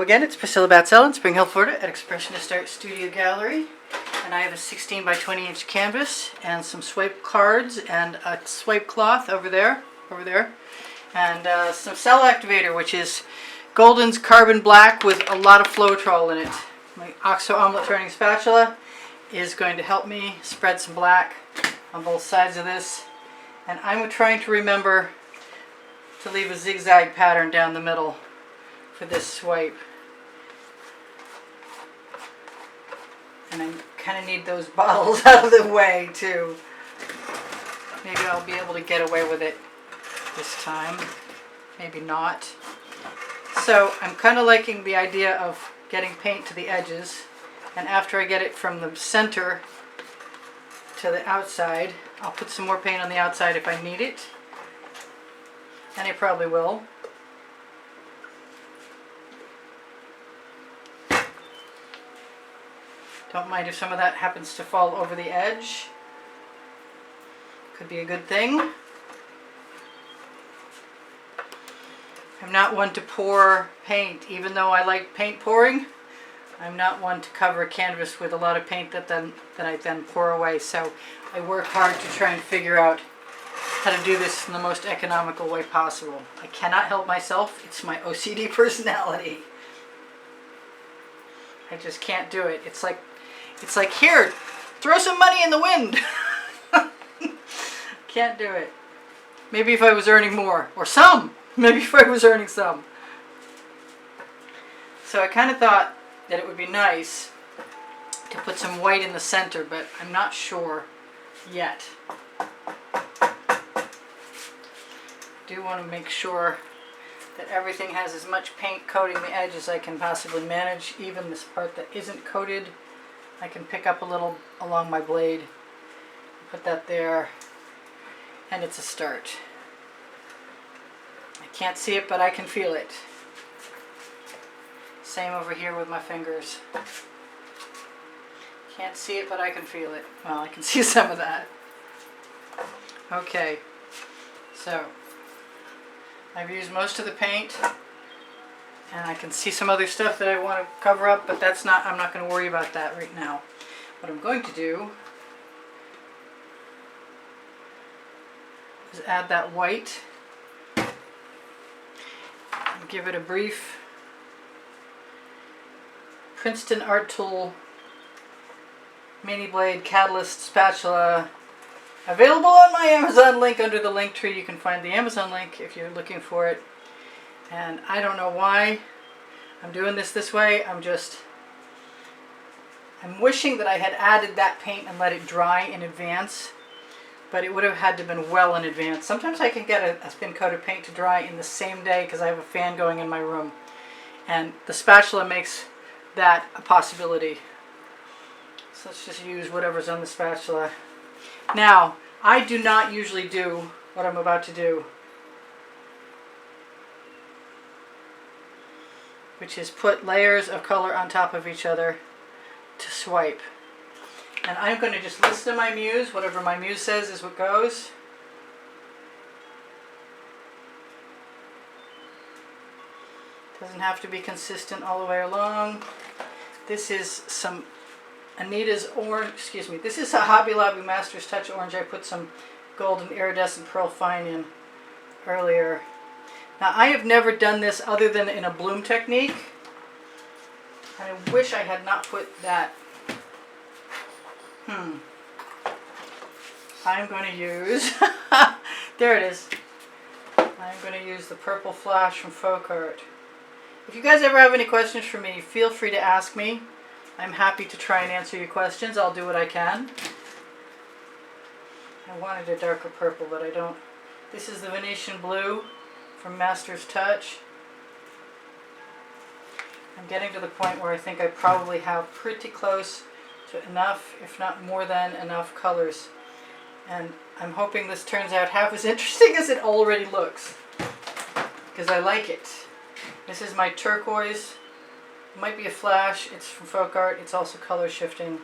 again, it's Priscilla Batzell in Spring Hill, Florida at Expressionist Art Studio Gallery. And I have a 16 by 20 inch canvas and some swipe cards and a swipe cloth over there, and some Celle activator, which is Golden's Carbon Black with a lot of Floetrol in it. My OXO omelet turning spatula is going to help me spread some black on both sides of this. And I'm trying to remember to leave a zigzag pattern down the middle for this swipe. And I kind of need those bottles out of the way too. Maybe I'll be able to get away with it this time. Maybe not. So I'm kind of liking the idea of getting paint to the edges. And after I get it from the center to the outside, I'll put some more paint on the outside if I need it. And I probably will. Don't mind if some of that happens to fall over the edge. Could be a good thing. I'm not one to pour paint, even though I like paint pouring. I'm not one to cover a canvas with a lot of paint that I then pour away. So I work hard to try and figure out how to do this in the most economical way possible. I cannot help myself. It's my OCD personality. I just can't do it. It's like, here, throw some money in the wind. Can't do it. Maybe if I was earning more, or some. Maybe if I was earning some. So I kind of thought that it would be nice to put some white in the center, but I'm not sure yet. I do want to make sure that everything has as much paint coating the edge as I can possibly manage. Even this part that isn't coated, I can pick up a little along my blade, put that there, and it's a start. I can't see it, but I can feel it. Same over here with my fingers. Can't see it, but I can feel it. Well, I can see some of that. Okay, so I've used most of the paint, and I can see some other stuff that I want to cover up, but I'm not going to worry about that right now. What I'm going to do is add that white and give it a brief Princeton Art Tool Mini Blade Catalyst Spatula, available on my Amazon link under the link tree. You can find the Amazon link if you're looking for it. And I don't know why I'm doing this way. I'm wishing that I had added that paint and let it dry in advance, but it would have had to have been well in advance. Sometimes I can get a spin coat of paint to dry in the same day because I have a fan going in my room, and the spatula makes that a possibility. So let's just use whatever's on the spatula. Now, I do not usually do what I'm about to do, which is put layers of color on top of each other to swipe. And I'm going to just listen to my muse. Whatever my muse says is what goes. Doesn't have to be consistent all the way along. This is some Anita's orange, this is a Hobby Lobby Master's Touch orange. I put some golden iridescent pearl fine in earlier. Now, I have never done this other than in a bloom technique. I wish I had not put that. I'm going to use, there it is. I'm going to use the Purple Flash from Folk-Art. If you guys ever have any questions for me, feel free to ask me. I'm happy to try and answer your questions. I'll do what I can. I wanted a darker purple, but I don't. This is the Venetian Blue from Master's Touch. I'm getting to the point where I think I probably have pretty close to enough, if not more than enough colors. And I'm hoping this turns out half as interesting as it already looks, because I like it. This is my turquoise. It might be a flash. It's from Folk-Art. It's also color shifting.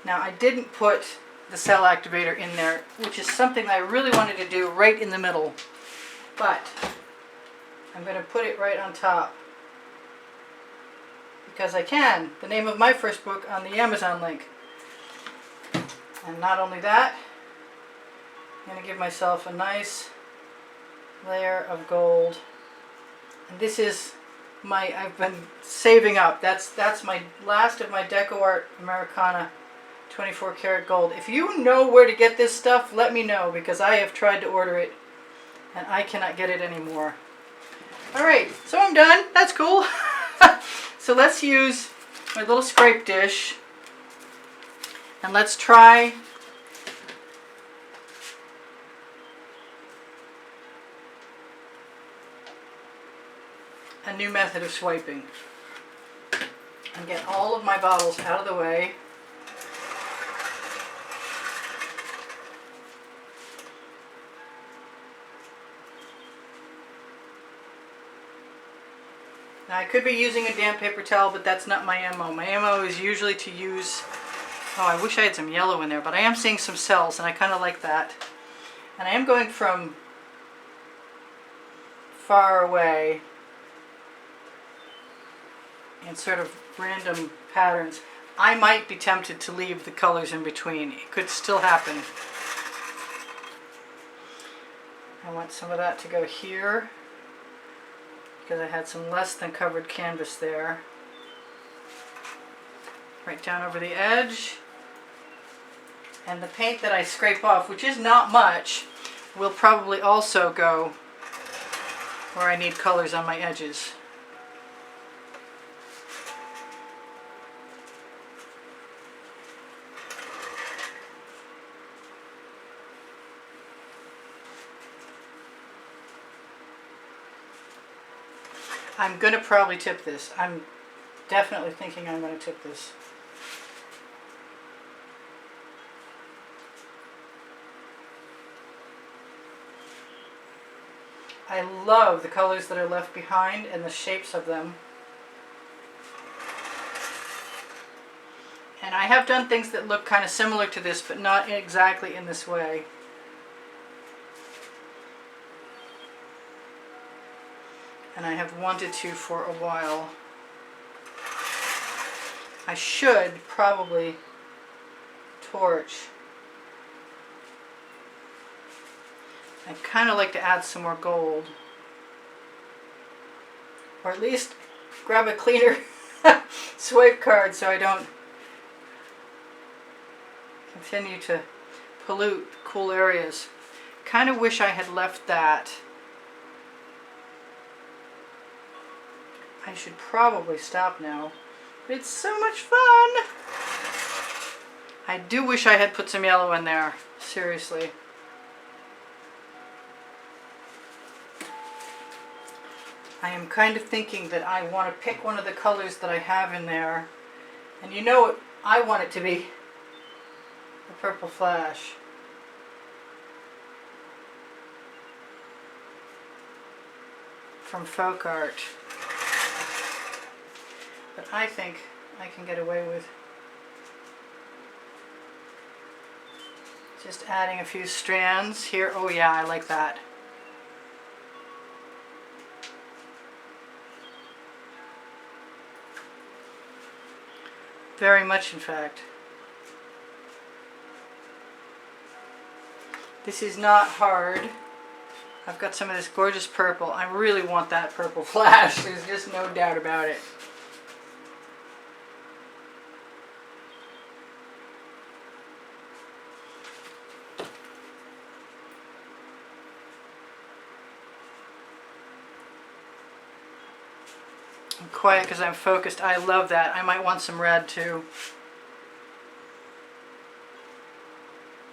Now, I didn't put the Celle activator in there, which is something that I really wanted to do right in the middle. But I'm going to put it right on top. because I can. The name of my first book on the Amazon link. And not only that, I'm going to give myself a nice layer of gold. And this is my, I've been saving up. That's my last of my Deco-Art Americana 24 karat gold. If you know where to get this stuff, let me know, because I have tried to order it and I cannot get it anymore. Alright, so I'm done. That's cool. So let's use my little scrape dish and let's try a new method of swiping and get all of my bottles out of the way. Now I could be using a damp paper towel, but that's not my MO. My MO is usually to use, oh, I wish I had some yellow in there, but I am seeing some cells and I kind of like that. And I am going from far away in sort of random patterns. I might be tempted to leave the colors in between. It could still happen. I want some of that to go here because I had some less than covered canvas there. Right down over the edge. And the paint that I scrape off, which is not much, will probably also go where I need colors on my edges. I'm going to probably tip this. I'm definitely thinking I'm going to tip this. I love the colors that are left behind and the shapes of them. And I have done things that look kind of similar to this, but not exactly in this way. And I have wanted to for a while. I should probably torch. I'd kind of like to add some more gold. Or at least grab a cleaner swipe card so I don't continue to pollute cool areas. Kind of wish I had left that. I should probably stop now. But it's so much fun! I do wish I had put some yellow in there. Seriously. I am kind of thinking that I want to pick one of the colors that I have in there. And you know what I want it to be? The purple flash. From Folk Art. But I think I can get away with just adding a few strands here. Oh yeah, I like that. Very much, in fact. This is not hard. I've got some of this gorgeous purple. I really want that purple flash. There's just no doubt about it. I'm quiet because I'm focused. I love that. I might want some red too.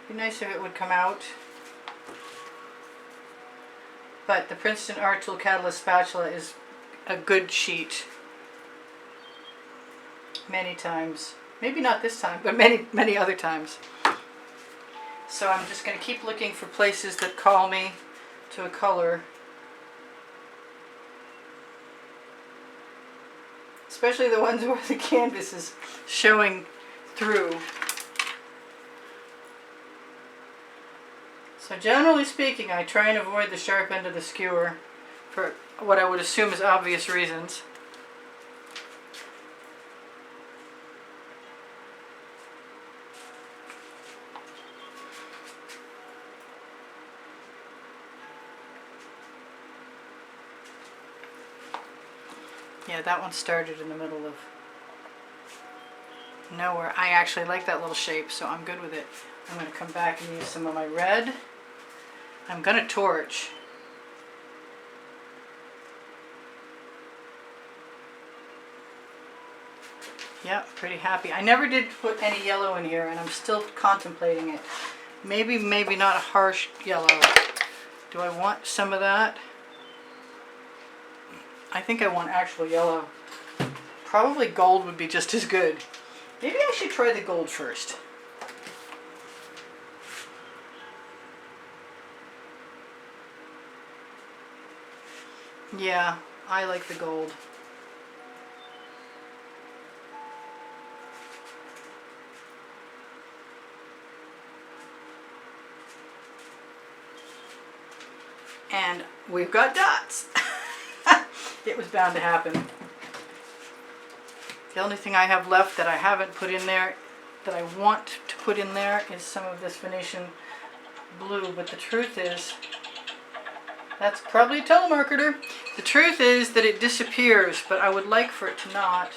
Be nice if it would come out. But the Princeton Art Tool Catalyst spatula is a good sheet. Many times. Maybe not this time, but many other times. So I'm just going to keep looking for places that call me to a color. Especially the ones where the canvas is showing through. So generally speaking, I try and avoid the sharp end of the skewer for what I would assume is obvious reasons. Yeah, that one started in the middle of nowhere. I actually like that little shape, so I'm good with it. I'm going to come back and use some of my red. I'm going to torch. Yeah, pretty happy. I never did put any yellow in here, and I'm still contemplating it. Maybe not a harsh yellow. Do I want some of that? I think I want actual yellow. Probably gold would be just as good. Maybe I should try the gold first. Yeah, I like the gold. And we've got dots. It was bound to happen. The only thing I have left that I haven't put in there, that I want to put in there, is some of this Venetian blue. But the truth is, that's probably a telemarketer. The truth is that it disappears, but I would like for it to not.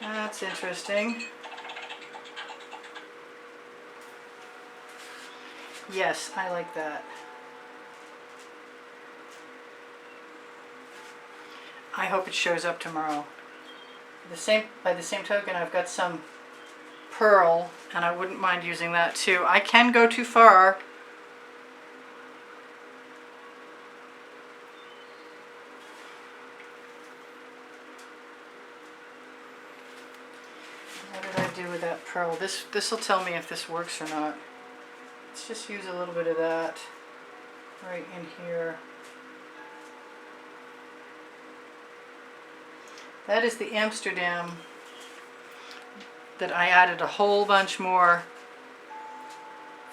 That's interesting. Yes, I like that. I hope it shows up tomorrow. By the same token, I've got some pearl, and I wouldn't mind using that too. I can go too far. What did I do with that pearl? This will tell me if this works or not. Let's just use a little bit of that right in here. That is the Amsterdam that I added a whole bunch more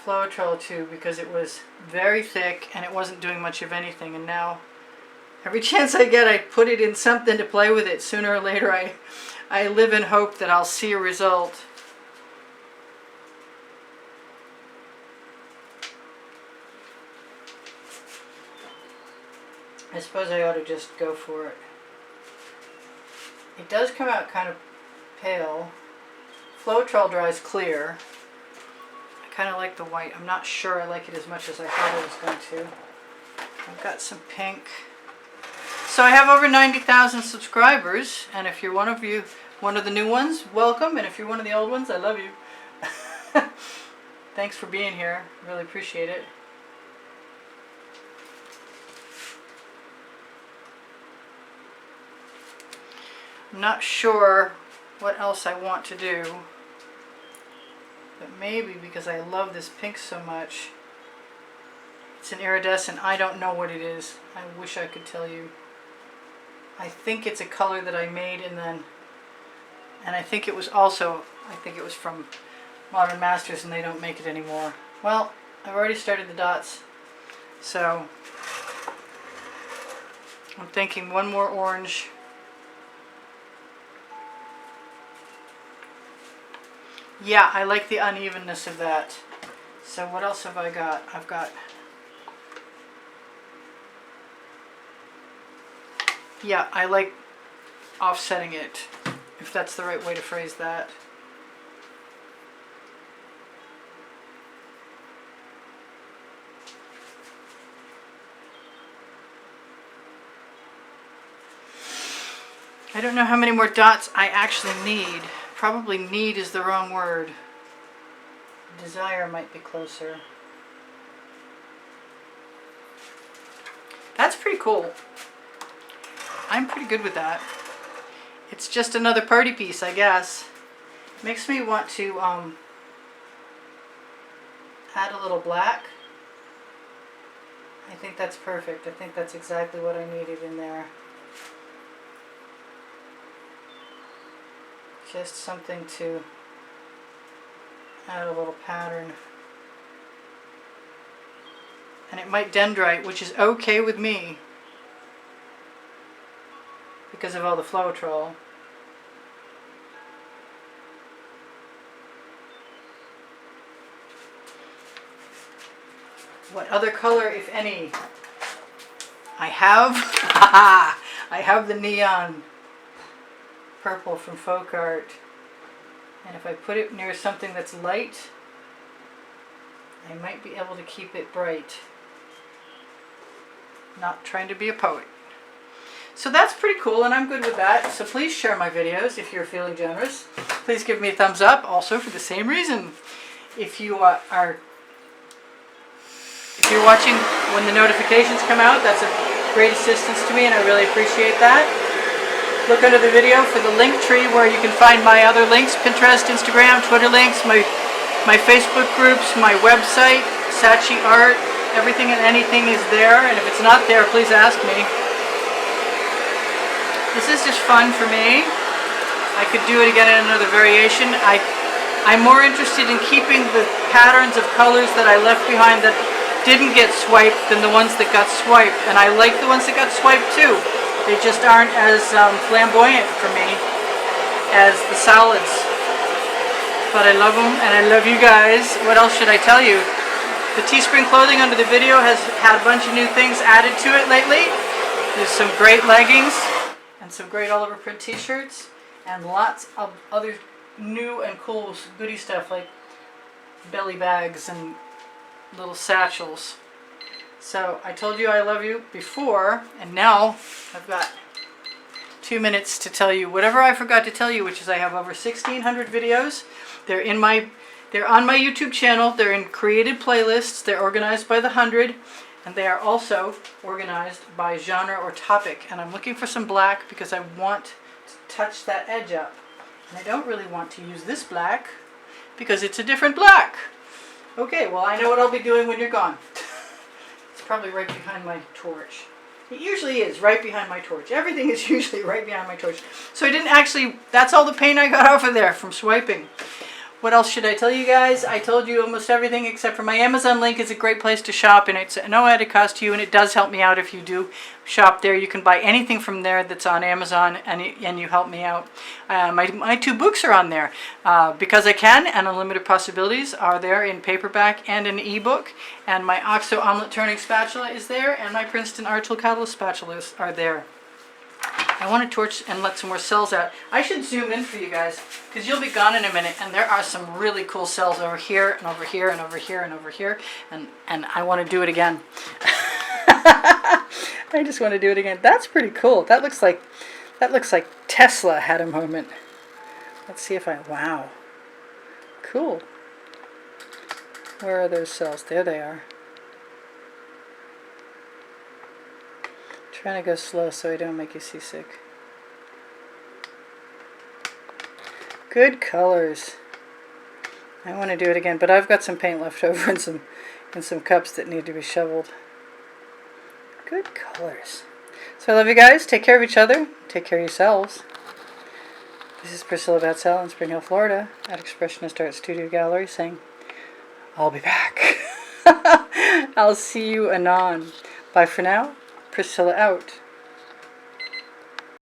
Floetrol to because it was very thick and it wasn't doing much of anything. And now every chance I get, I put it in something to play with it. Sooner or later, I live in hope that I'll see a result. I suppose I ought to just go for it. It does come out kind of pale. Floetrol dries clear. I kind of like the white. I'm not sure I like it as much as I thought I was going to. I've got some pink. So I have over 90,000 subscribers, and if you're one of the new ones, welcome, and if you're one of the old ones, I love you. Thanks for being here. Really appreciate it. I'm not sure what else I want to do, but maybe because I love this pink so much, it's an iridescent. I don't know what it is. I wish I could tell you. I think it's a color that I made and I think it was from Modern Masters, and they don't make it anymore. Well, I've already started the dots, so I'm thinking one more orange. Yeah, I like the unevenness of that. So what else have I got? I've got... Yeah, I like offsetting it, if that's the right way to phrase that. I don't know how many more dots I actually need. Probably need is the wrong word. Desire might be closer. That's pretty cool. I'm pretty good with that. It's just another party piece, I guess. Makes me want to add a little black. I think that's perfect. I think that's exactly what I needed in there. Just something to add a little pattern. And it might dendrite, which is okay with me because of all the Floetrol. what other color, if any, I have. I have the neon purple from Folk-Art. And if I put it near something that's light, I might be able to keep it bright. Not trying to be a poet. So that's pretty cool, and I'm good with that. So please share my videos if you're feeling generous. Please give me a thumbs up, also for the same reason. If you're watching when the notifications come out, that's a great assistance to me, and I really appreciate that. Look under the video for the link tree where you can find my other links: Pinterest, Instagram, Twitter links, my Facebook groups, my website, Saatchi Art. Everything and anything is there, and if it's not there, please ask me. This is just fun for me. I could do it again in another variation. I'm more interested in keeping the patterns of colors that I left behind that didn't get swiped than the ones that got swiped, and I like the ones that got swiped too. They just aren't as flamboyant for me as the solids. But I love them, and I love you guys. What else should I tell you? The Teespring clothing under the video has had a bunch of new things added to it lately. There's some great leggings and some great all over print t-shirts and lots of other new and cool goodie stuff like belly bags and little satchels. So I told you I love you before, and now I've got 2 minutes to tell you whatever I forgot to tell you, which is I have over 1,600 videos. They're on my YouTube channel. They're in created playlists. They're organized by the 100, and they are also organized by genre or topic. And I'm looking for some black because I want to touch that edge up. And I don't really want to use this black because it's a different black. Okay, well, I know what I'll be doing when you're gone. It's probably right behind my torch. It usually is right behind my torch. Everything is usually right behind my torch. So I didn't actually, that's all the paint I got off of there from swiping. What else should I tell you guys? I told you almost everything except for my Amazon link is a great place to shop, and it's no added cost to you, and it does help me out if you do shop there. You can buy anything from there that's on Amazon, and you help me out. My 2 books are on there. Because I Can and Unlimited Possibilities are there in paperback and an ebook, and my OXO omelet turning spatula is there, and my Princeton Art Tool Catalyst spatulas are there. I want to torch and let some more cells out. I should zoom in for you guys because you'll be gone in a minute, and there are some really cool cells over here and over here and over here and over here, and I want to do it again. I just want to do it again. That's pretty cool. That looks like Tesla had a moment. Let's see if wow. Cool. Where are those cells? There they are. Trying to go slow so I don't make you seasick. Good colors. I want to do it again, but I've got some paint left over and some cups that need to be shoveled. Good colors. So I love you guys. Take care of each other. Take care of yourselves. This is Priscilla Batzell in Spring Hill, Florida at Expressionist Art Studio Gallery saying, I'll be back. I'll see you anon. Bye for now. Priscilla out.